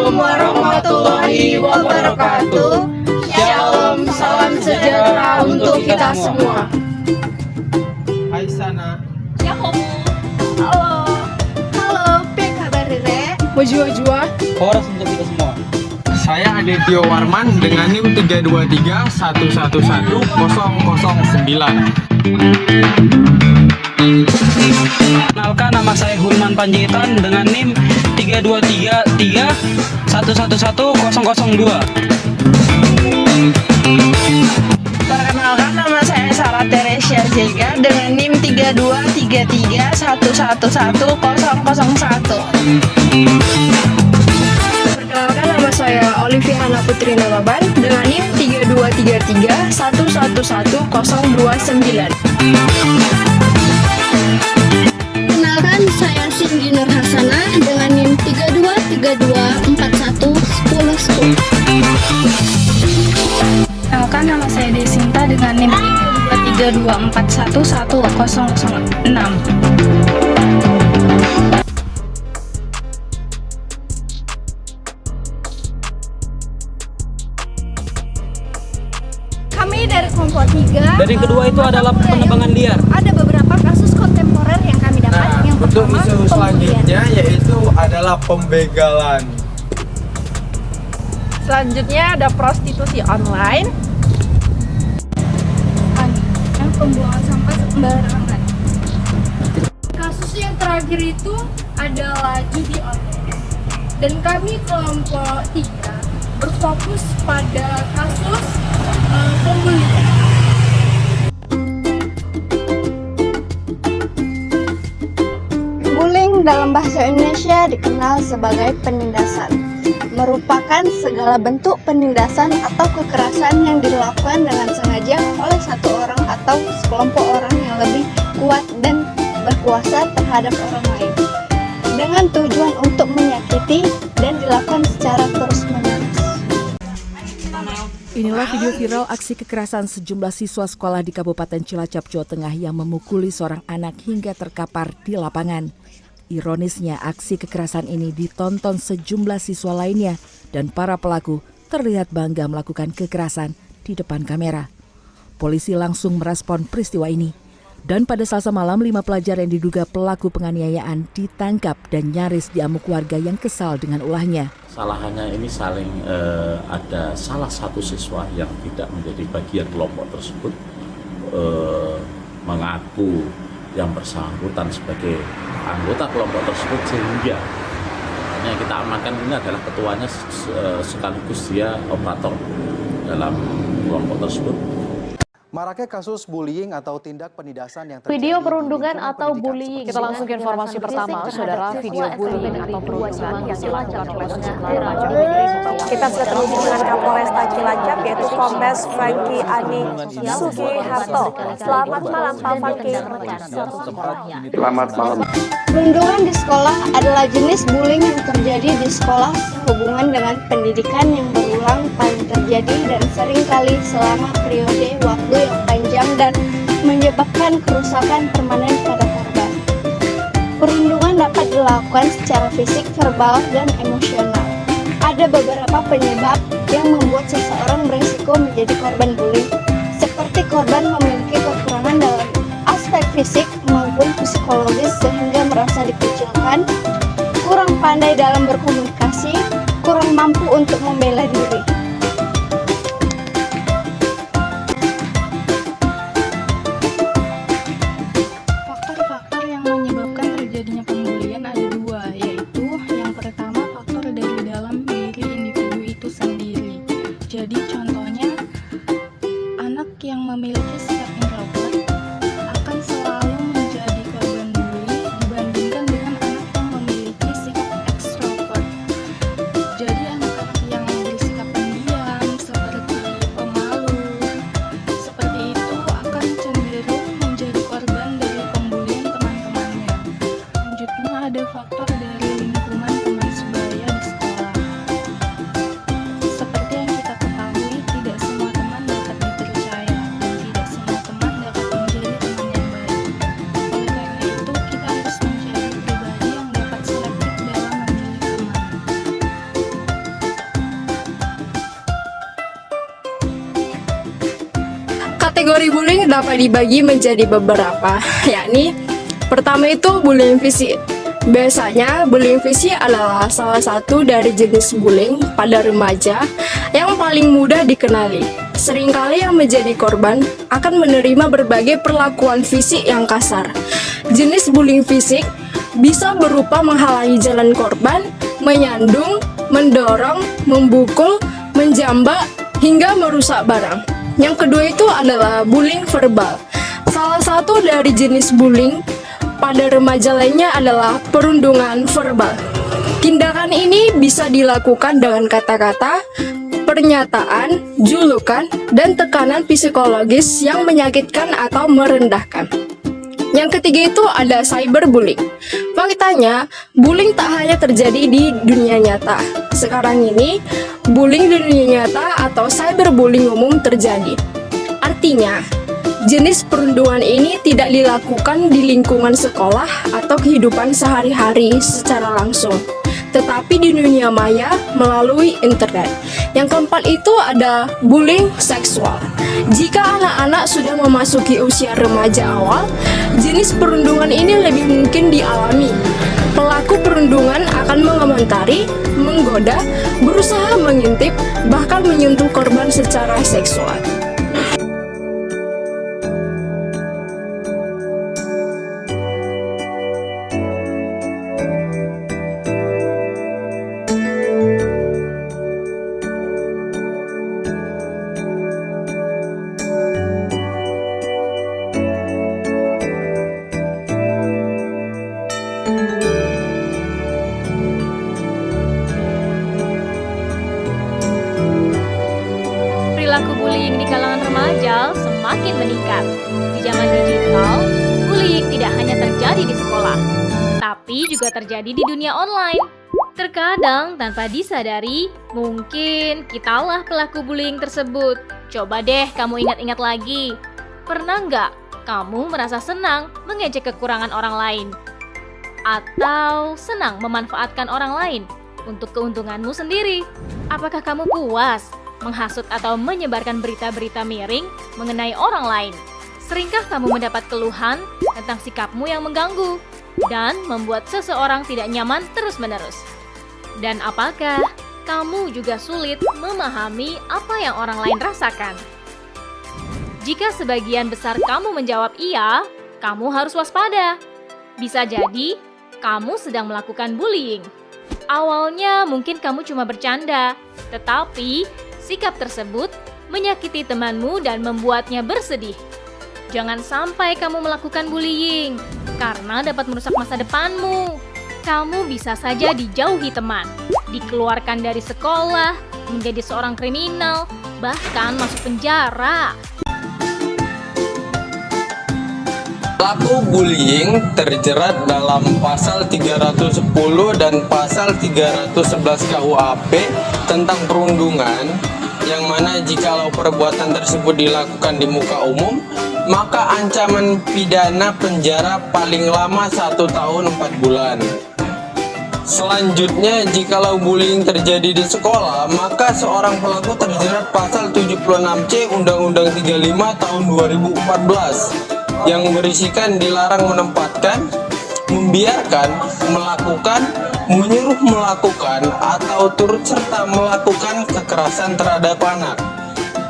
Assalamualaikum warahmatullahi wabarakatuh. Shalom, salam sejahtera untuk kita semua. Hai Sana. Halo. Halo, apa kabar Rere? Wajua. Horas untuk kita semua. Saya Adityo Warman dengan NIM 323111009. Kenalkan, nama saya Hulman Panjaitan dengan NIM 32331111002. Perkenalkan, nama saya Sarah Teresia Zega dengan NIM 32331111001. Perkenalkan, nama saya Olivia Hana Putri Namaban dengan NIM 32331111029. Kenalkan, saya Cindy Nur Hasanah dengan NIM 3232411010. Kenalkan, nama saya Desinta dengan NIM 32324111006. Kami dari kelompok 3. Dan yang kedua itu adalah penebangan liar. Ada beberapa kasus kontemporer yang kami dapat. Nah, Yang untuk pertama, isu pembelian. selanjutnya yaitu adalah pembegalan. Selanjutnya ada prostitusi online. Yang pembuangan sampah sembarangan. Kasus yang terakhir itu adalah judi online. Dan kami kelompok 3 berfokus pada kasus pembulian. Bullying dalam bahasa Indonesia dikenal sebagai penindasan. Merupakan segala bentuk penindasan atau kekerasan yang dilakukan dengan sengaja oleh satu orang atau sekelompok orang yang lebih kuat dan berkuasa terhadap orang lain dengan tujuan untuk menyakiti dan dilakukan secara terus-menerus. Inilah video viral aksi kekerasan sejumlah siswa sekolah di Kabupaten Cilacap, Jawa Tengah yang memukuli seorang anak hingga terkapar di lapangan. Ironisnya, aksi kekerasan ini ditonton sejumlah siswa lainnya dan para pelaku terlihat bangga melakukan kekerasan di depan kamera. Polisi langsung merespon peristiwa ini. Dan pada Selasa malam, 5 pelajar yang diduga pelaku penganiayaan ditangkap dan nyaris diamuk warga yang kesal dengan ulahnya. Kesalahannya ini saling ada salah satu siswa yang tidak menjadi bagian kelompok tersebut mengaku yang bersangkutan sebagai anggota kelompok tersebut, sehingga yang kita amankan ini adalah ketuanya sekaligus dia operator dalam kelompok tersebut. Maraknya kasus bullying atau tindak penindasan yang terjadi video di perundungan lingkungan atau pendidikan bullying. seperti Kita langsung ke informasi pertama, saudara. Video bullying atau perundungan yang dilakukan oleh sejumlah remaja di Bawah. Kita sudah terhubung dengan Kapolresta Cilacap yaitu Kombes Franky Adi Sugiharto. Selamat malam Pak Franky. Selamat malam. Perundungan di sekolah adalah jenis bullying yang terjadi di sekolah sehubungan dengan pendidikan yang berulang paling terjadi dan seringkali selama periode waktu yang panjang dan menyebabkan kerusakan permanen pada korban. Perundungan dapat dilakukan secara fisik, verbal, dan emosional. Ada beberapa penyebab yang membuat seseorang berisiko menjadi korban bullying, seperti korban memiliki kekurangan dalam aspek fisik maupun psikologis sehingga merasa dikucilkan, kurang pandai dalam berkomunikasi, kurang mampu untuk membela diri. Faktor-faktor yang menyebabkan terjadinya pembulian ada dua, yaitu yang pertama faktor dari dalam diri individu itu sendiri. Jadi contohnya, anak yang memiliki sikap introvert akan selalu menjadi korban bully dibandingkan dengan anak yang memiliki sikap ekstrovert. Jadi anak-anak yang bersikap pendiam seperti pemalu seperti itu akan cenderung menjadi korban dari pembulian teman-temannya. Selanjutnya ada faktor dari lingkungan teman sebaya di sekolah. Seperti yang kita ketahui, Kategori bullying dapat dibagi menjadi beberapa, yakni pertama itu bullying fisik. Biasanya bullying fisik adalah salah satu dari jenis bullying pada remaja yang paling mudah dikenali. Seringkali yang menjadi korban akan menerima berbagai perlakuan fisik yang kasar. Jenis bullying fisik bisa berupa menghalangi jalan korban, menyandung, mendorong, membukul, menjambak, hingga merusak barang. Yang kedua itu adalah bullying verbal. Salah satu dari jenis bullying pada remaja lainnya adalah perundungan verbal. Tindakan ini bisa dilakukan dengan kata-kata, pernyataan, julukan, dan tekanan psikologis yang menyakitkan atau merendahkan. Yang ketiga itu ada cyberbullying. Faktanya, bullying tak hanya terjadi di dunia nyata. Sekarang ini, bullying di dunia nyata atau cyberbullying umum terjadi. Artinya, jenis perundungan ini tidak dilakukan di lingkungan sekolah atau kehidupan sehari-hari secara langsung, tetapi di dunia maya melalui internet. Yang keempat itu ada bullying seksual. Jika anak-anak sudah memasuki usia remaja awal, jenis perundungan ini lebih mungkin dialami. Pelaku perundungan akan mengomentari, menggoda, berusaha mengintip, bahkan menyentuh korban secara seksual. Perilaku bullying di kalangan remaja semakin meningkat. Di zaman digital, bullying tidak hanya terjadi di sekolah, tapi juga terjadi di dunia online. Terkadang tanpa disadari, mungkin kitalah pelaku bullying tersebut. Coba deh kamu ingat-ingat lagi. Pernah nggak kamu merasa senang mengejek kekurangan orang lain? Atau senang memanfaatkan orang lain untuk keuntunganmu sendiri? Apakah kamu puas menghasut atau menyebarkan berita-berita miring mengenai orang lain? Seringkah kamu mendapat keluhan tentang sikapmu yang mengganggu dan membuat seseorang tidak nyaman terus-menerus? Dan apakah kamu juga sulit memahami apa yang orang lain rasakan? Jika sebagian besar kamu menjawab iya, kamu harus waspada. Bisa jadi kamu sedang melakukan bullying. Awalnya mungkin kamu cuma bercanda, tetapi sikap tersebut menyakiti temanmu dan membuatnya bersedih. Jangan sampai kamu melakukan bullying, karena dapat merusak masa depanmu. Kamu bisa saja dijauhi teman, dikeluarkan dari sekolah, menjadi seorang kriminal, bahkan masuk penjara. Pelaku bullying terjerat dalam pasal 310 dan pasal 311 KUHP tentang perundungan, yang mana jikalau perbuatan tersebut dilakukan di muka umum, maka ancaman pidana penjara paling lama 1 tahun 4 bulan. Selanjutnya, jikalau bullying terjadi di sekolah, maka seorang pelaku terjerat pasal 76C Undang-Undang 35 tahun 2014 yang berisikan dilarang menempatkan, membiarkan, melakukan, menyuruh melakukan, atau turut serta melakukan kekerasan terhadap anak.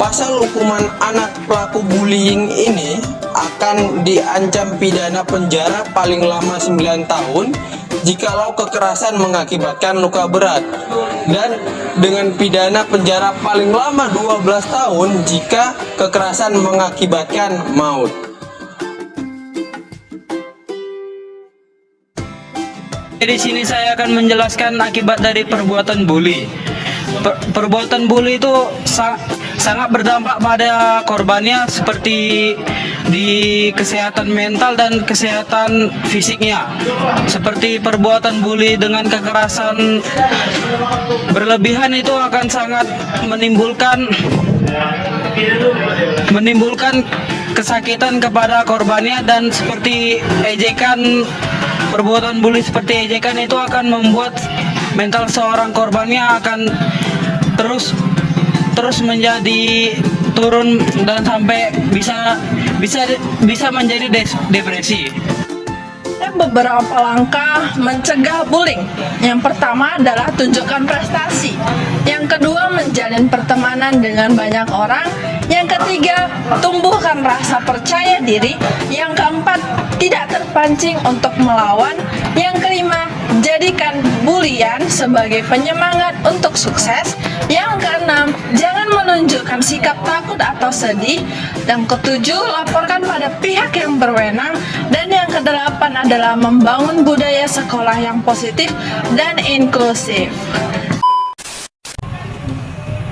Pasal hukuman anak pelaku bullying ini akan diancam pidana penjara paling lama 9 tahun jikalau kekerasan mengakibatkan luka berat, dan dengan pidana penjara paling lama 12 tahun jika kekerasan mengakibatkan maut. Di sini saya akan menjelaskan akibat dari perbuatan bully. Perbuatan bully itu sangat berdampak pada korbannya, seperti di kesehatan mental dan kesehatan fisiknya. Seperti perbuatan bully dengan kekerasan berlebihan itu akan sangat menimbulkan kesakitan kepada korbannya, dan seperti ejekan, perbuatan bully seperti ejekan itu akan membuat mental seorang korbannya akan terus menjadi turun dan sampai bisa menjadi depresi. Beberapa langkah mencegah bullying. Yang pertama adalah tunjukkan prestasi. Yang kedua, menjalin pertemanan dengan banyak orang. Yang ketiga, tumbuhkan rasa percaya diri. Yang keempat, tidak terpancing untuk melawan. Yang kelima, jadikan bulian sebagai penyemangat untuk sukses. Yang keenam, jangan menunjukkan sikap takut atau sedih. Dan ketujuh, laporkan pada pihak yang berwenang. Dan yang kedelapan adalah membangun budaya sekolah yang positif dan inklusif.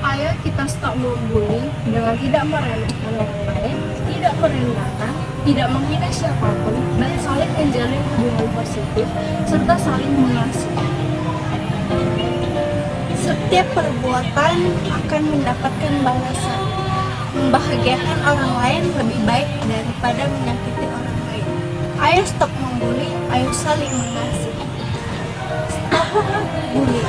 Ayo kita stop membuli dengan tidak meremehkan orang lain, tidak merendahkan, tidak menghina siapapun, dan saling menjalin hubungan positif serta saling mengasihi. Setiap perbuatan akan mendapatkan balasan. Membahagiakan orang lain lebih baik daripada menyakiti orang lain. Ayo stop membuli, ayo saling mengasihi. Stop bully.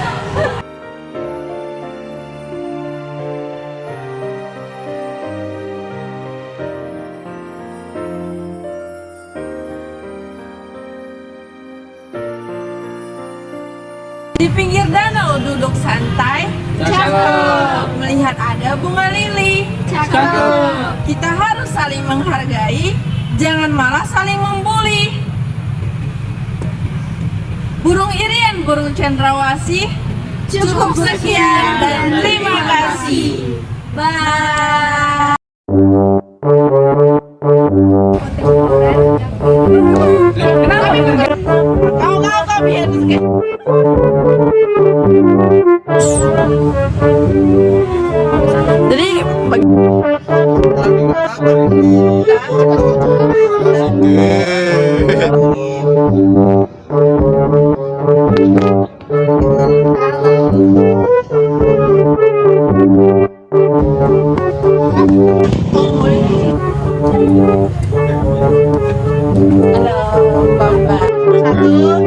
Di pinggir danau duduk santai, cakep. Melihat ada bunga lili, cakep. Kita harus saling menghargai, jangan malah saling membuli. Burung irian, burung cendrawasih, cukup sekian dan terima kasih. Bye. Kau biar jadi halo, Bapak. 1,